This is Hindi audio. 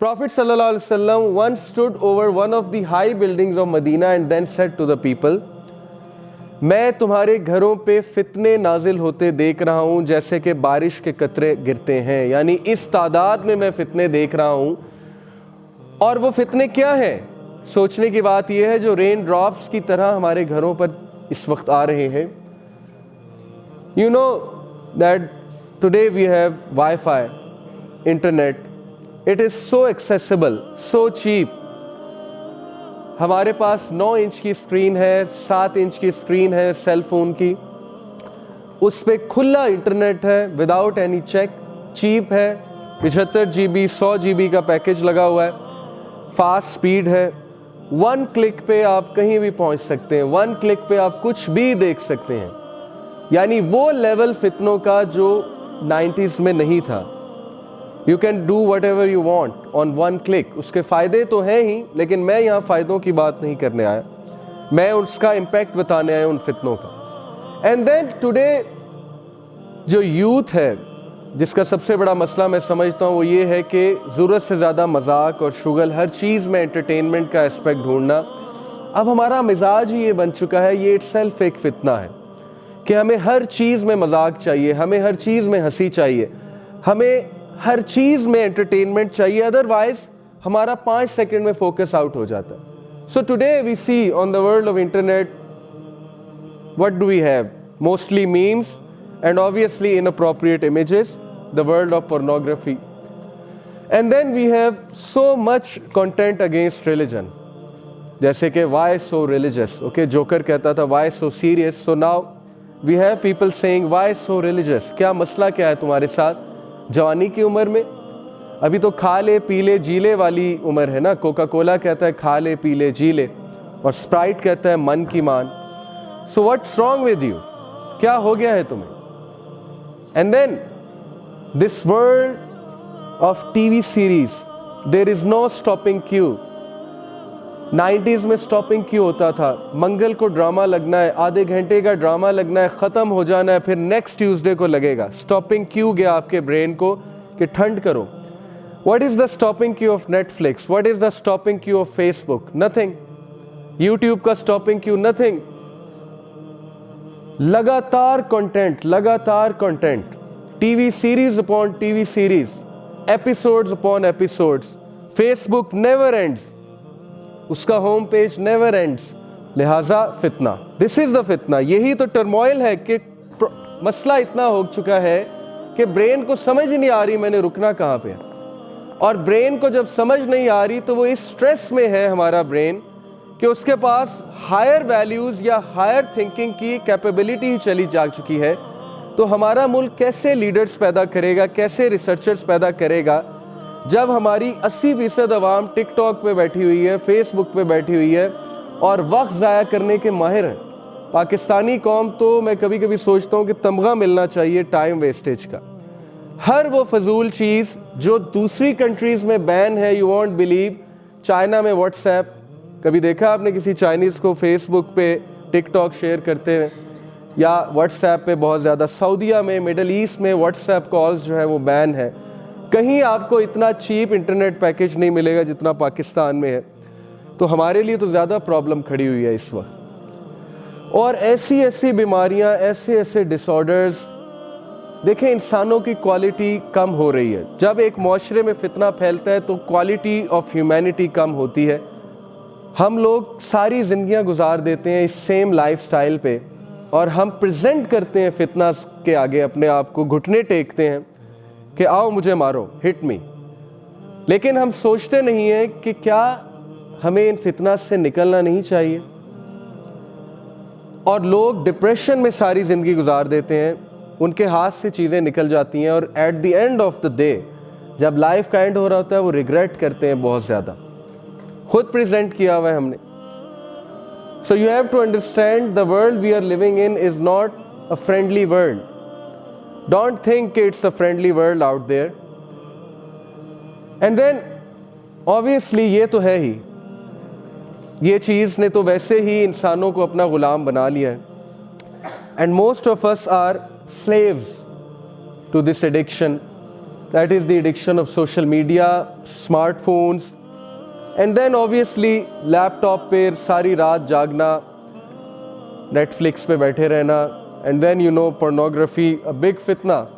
Prophet sallallahu alaihi wasallam once stood over one of the high buildings of Medina and then said to the people, मैं तुम्हारे घरों पे फितने नाजिल होते देख रहा हूँ जैसे कि बारिश के कतरे गिरते हैं, यानी इस तादाद में मैं फितने देख रहा हूँ। और वो फितने क्या हैं? सोचने की बात यह है जो रेन ड्रॉप्स की तरह हमारे घरों पर इस वक्त आ रहे हैं। You know that today we have Wi-Fi, internet. It is so accessible, so cheap. हमारे पास 9 इंच की स्क्रीन है, 7 इंच की स्क्रीन है सेल फोन की, उस पर खुला इंटरनेट है विदाउट एनी चेक, चीप है, 75 GB 100 GB का पैकेज लगा हुआ है, फास्ट स्पीड है। 1 क्लिक पे आप कहीं भी पहुंच सकते हैं, 1 क्लिक पे आप कुछ भी देख सकते हैं। यानी वो लेवल फितनों का जो 90s में नहीं था। You can do what ever you want on 1 click. उसके फ़ायदे तो हैं ही, लेकिन मैं यहाँ फ़ायदों की बात नहीं करने आया, मैं उसका इम्पैक्ट बताने आया उन फितनों का। एंड देन टुडे जो यूथ है जिसका सबसे बड़ा मसला मैं समझता हूँ वो ये है कि ज़रूरत से ज़्यादा मजाक और शुगल, हर चीज़ में एंटरटेनमेंट का एस्पेक्ट ढूंढना। अब हमारा मिजाज ही ये बन चुका है, ये इटसेल्फ एक फितना है कि हमें हर चीज़ में मजाक चाहिए, हमें हर चीज़ में हंसी चाहिए, हमें हर चीज़ में एंटरटेनमेंट चाहिए, अदरवाइज हमारा 5 सेकंड में फोकस आउट हो जाता है। So today we see on the world of internet what do we have? Mostly memes and obviously inappropriate images, the world of pornography, and then we have so much content against religion, जैसे कि why so religious. Okay, Joker कहता था why so serious, so now we have people saying why so religious. क्या मसला क्या है तुम्हारे साथ? जवानी की उम्र में अभी तो खा ले पी ले जी ले वाली उम्र है ना। कोका कोला कहता है खा ले पी ले जी ले, और स्प्राइट कहता है मन की मान। So what's wrong with you? क्या हो गया है तुम्हें? And then this world of TV series, there is no stopping क्यू। 90s में स्टॉपिंग क्यू होता था, मंगल को ड्रामा लगना है, आधे घंटे का ड्रामा लगना है, ख़त्म हो जाना है, फिर नेक्स्ट ट्यूसडे को लगेगा। स्टॉपिंग क्यू गया आपके ब्रेन को कि ठंड करो। What is the stopping Q of Netflix? What is the stopping Q of Facebook? Nothing. YouTube का स्टॉपिंग क्यू? नथिंग। लगातार कंटेंट, लगातार content, TV series upon TV series, episodes upon episodes. Facebook never ends, उसका होम पेज नेवर एंड्स, लिहाजा फितना। दिस इज द फितना। यही तो टर्मोइल है कि मसला इतना हो चुका है कि ब्रेन को समझ ही नहीं आ रही मैंने रुकना कहाँ पे। और ब्रेन को जब समझ नहीं आ रही तो वो इस स्ट्रेस में है हमारा ब्रेन कि उसके पास हायर वैल्यूज़ या हायर थिंकिंग की कैपेबिलिटी ही चली जा चुकी है। तो हमारा मुल्क कैसे लीडर्स पैदा करेगा, कैसे रिसर्चर्स पैदा करेगा जब हमारी 80% अवाम टिकटॉक पे बैठी हुई है, फेसबुक पे बैठी हुई है और वक्त ज़ाया करने के माहिर हैं। पाकिस्तानी कौम तो मैं कभी कभी सोचता हूँ कि तमगा मिलना चाहिए टाइम वेस्टेज का। हर वो फजूल चीज़ जो दूसरी कंट्रीज़ में बैन है, यू वॉन्ट बिलीव। चाइना में व्हाट्सएप, कभी देखा आपने किसी चाइनीज़ को फेसबुक पे टिकटॉक शेयर करते हैं या व्हाट्सएप पे बहुत ज़्यादा? सऊदीया में, मिडल ईस्ट में व्हाट्सएप कॉल्स जो है वो बैन है। कहीं आपको इतना चीप इंटरनेट पैकेज नहीं मिलेगा जितना पाकिस्तान में है। तो हमारे लिए तो ज़्यादा प्रॉब्लम खड़ी हुई है इस वक्त। और ऐसी ऐसी बीमारियां, ऐसे ऐसे डिसऑर्डर्स, देखें इंसानों की क्वालिटी कम हो रही है। जब एक माशरे में फितना फैलता है तो क्वालिटी ऑफ ह्यूमैनिटी कम होती है। हम लोग सारी ज़िंदगियां गुजार देते हैं इस सेम लाइफस्टाइल पे और हम प्रेजेंट करते हैं फितना के आगे अपने आप को, घुटने टेकते हैं कि आओ मुझे मारो, हिट मी। लेकिन हम सोचते नहीं हैं कि क्या हमें इन फितना से निकलना नहीं चाहिए। और लोग डिप्रेशन में सारी ज़िंदगी गुजार देते हैं, उनके हाथ से चीज़ें निकल जाती हैं और at the end of the day जब लाइफ का एंड हो रहा होता है वो रिग्रेट करते हैं बहुत ज़्यादा। खुद प्रेजेंट किया हुआ है हमने। So you have to understand the world we are living in is not a friendly world. Don't think it's a friendly world out there. And then obviously ये तो है ही, ये चीज़ ने तो वैसे ही इंसानों को अपना गुलाम बना लिया है। And most of us are slaves to this addiction, That is the addiction of social media, smartphones, and then obviously laptop पे सारी रात जागना, Netflix पे बैठे रहना, and then pornography, a big fitna.